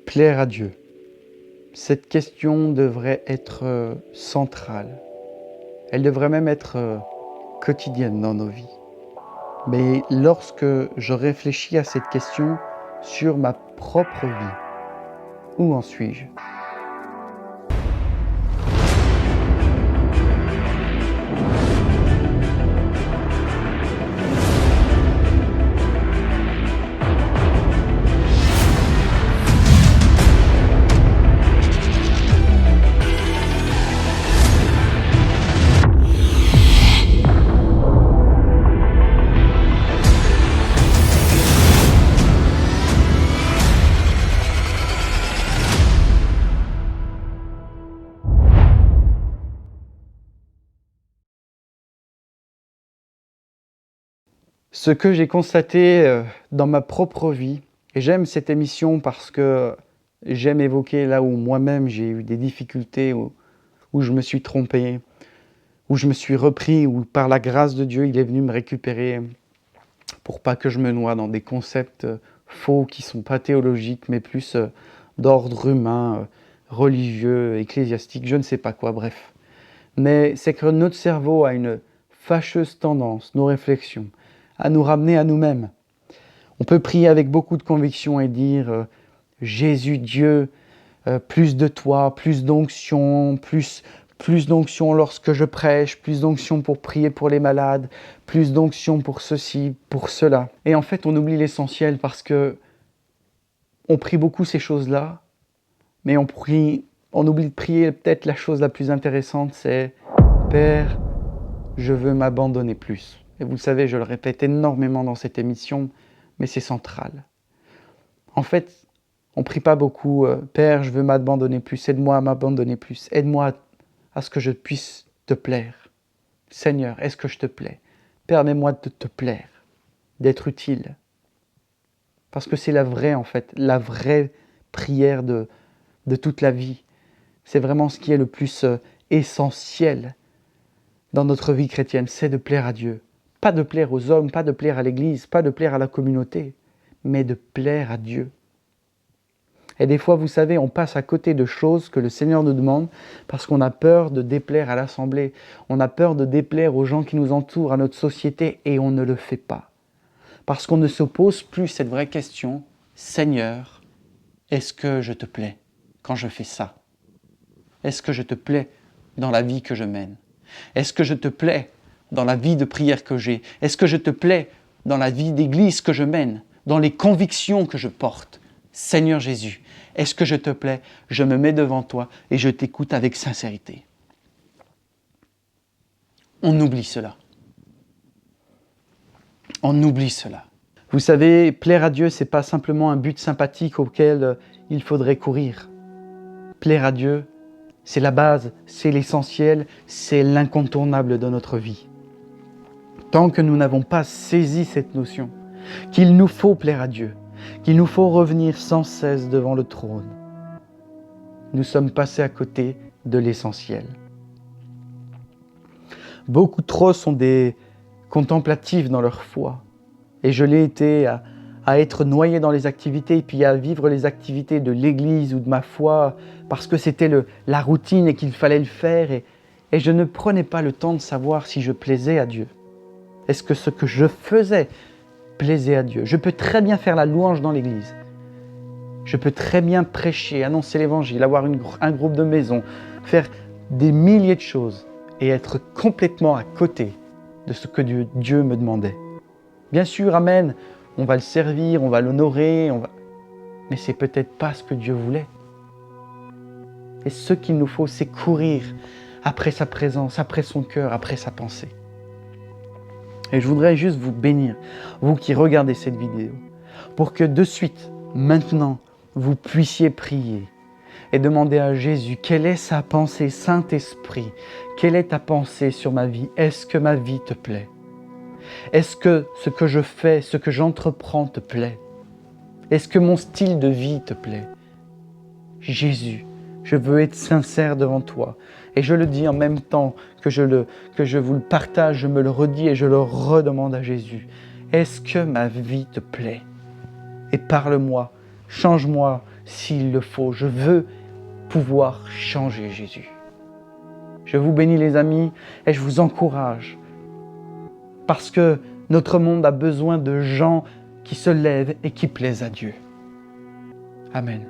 Plaire à Dieu. Cette question devrait être centrale. Elle devrait même être quotidienne dans nos vies. Mais lorsque je réfléchis à cette question sur ma propre vie, où en suis-je ? Ce que j'ai constaté dans ma propre vie, et j'aime cette émission parce que j'aime évoquer là où moi-même j'ai eu des difficultés, où je me suis trompé, où je me suis repris, où par la grâce de Dieu, il est venu me récupérer pour pas que je me noie dans des concepts faux qui sont pas théologiques, mais plus d'ordre humain, religieux, ecclésiastique, je ne sais pas quoi, bref. Mais c'est que notre cerveau a une fâcheuse tendance, nos réflexions, à nous ramener à nous-mêmes. On peut prier avec beaucoup de conviction et dire Jésus, Dieu, plus de toi, plus d'onction, plus d'onction lorsque je prêche, plus d'onction pour prier pour les malades, plus d'onction pour ceci, pour cela. Et en fait, on oublie l'essentiel parce que on prie beaucoup ces choses-là, mais on oublie de prier peut-être la chose la plus intéressante, c'est Père, je veux m'abandonner plus. Et vous le savez, je le répète énormément dans cette émission, mais c'est central. En fait, on ne prie pas beaucoup Père, je veux m'abandonner plus, aide-moi à m'abandonner plus, aide-moi à ce que je puisse te plaire. Seigneur, est-ce que je te plais ? Permets-moi de te plaire, d'être utile. Parce que c'est la vraie prière de toute la vie. C'est vraiment ce qui est le plus essentiel dans notre vie chrétienne, c'est de plaire à Dieu. Pas de plaire aux hommes, pas de plaire à l'Église, pas de plaire à la communauté, mais de plaire à Dieu. Et des fois, vous savez, on passe à côté de choses que le Seigneur nous demande parce qu'on a peur de déplaire à l'Assemblée, on a peur de déplaire aux gens qui nous entourent, à notre société, et on ne le fait pas. Parce qu'on ne se pose plus cette vraie question, Seigneur, est-ce que je te plais quand je fais ça ? Est-ce que je te plais dans la vie que je mène ? Est-ce que je te plais dans la vie de prière que j'ai ? Est-ce que je te plais dans la vie d'église que je mène ? Dans les convictions que je porte ? Seigneur Jésus, est-ce que je te plais ? Je me mets devant toi et je t'écoute avec sincérité. On oublie cela. On oublie cela. Vous savez, plaire à Dieu, ce n'est pas simplement un but sympathique auquel il faudrait courir. Plaire à Dieu, c'est la base, c'est l'essentiel, c'est l'incontournable de notre vie. Tant que nous n'avons pas saisi cette notion, qu'il nous faut plaire à Dieu, qu'il nous faut revenir sans cesse devant le trône, nous sommes passés à côté de l'essentiel. Beaucoup trop sont des contemplatifs dans leur foi, et je l'ai été à être noyé dans les activités et puis à vivre les activités de l'Église ou de ma foi parce que c'était la routine et qu'il fallait le faire et je ne prenais pas le temps de savoir si je plaisais à Dieu. Est-ce que ce que je faisais plaisait à Dieu ? Je peux très bien faire la louange dans l'Église. Je peux très bien prêcher, annoncer l'Évangile, avoir un groupe de maison, faire des milliers de choses et être complètement à côté de ce que Dieu me demandait. Bien sûr, amen, on va le servir, on va l'honorer, mais c'est peut-être pas ce que Dieu voulait. Et ce qu'il nous faut, c'est courir après sa présence, après son cœur, après sa pensée. Et je voudrais juste vous bénir, vous qui regardez cette vidéo, pour que de suite, maintenant, vous puissiez prier et demander à Jésus, quelle est sa pensée, Saint-Esprit, quelle est ta pensée sur ma vie ? Est-ce que ma vie te plaît ? Est-ce que ce que je fais, ce que j'entreprends te plaît ? Est-ce que mon style de vie te plaît ? Jésus, je veux être sincère devant toi. Et je le dis en même temps que je vous le partage, je me le redis et je le redemande à Jésus. Est-ce que ma vie te plaît ? Et parle-moi, change-moi, s'il le faut. Je veux pouvoir changer, Jésus. Je vous bénis les amis et je vous encourage parce que notre monde a besoin de gens qui se lèvent et qui plaisent à Dieu. Amen.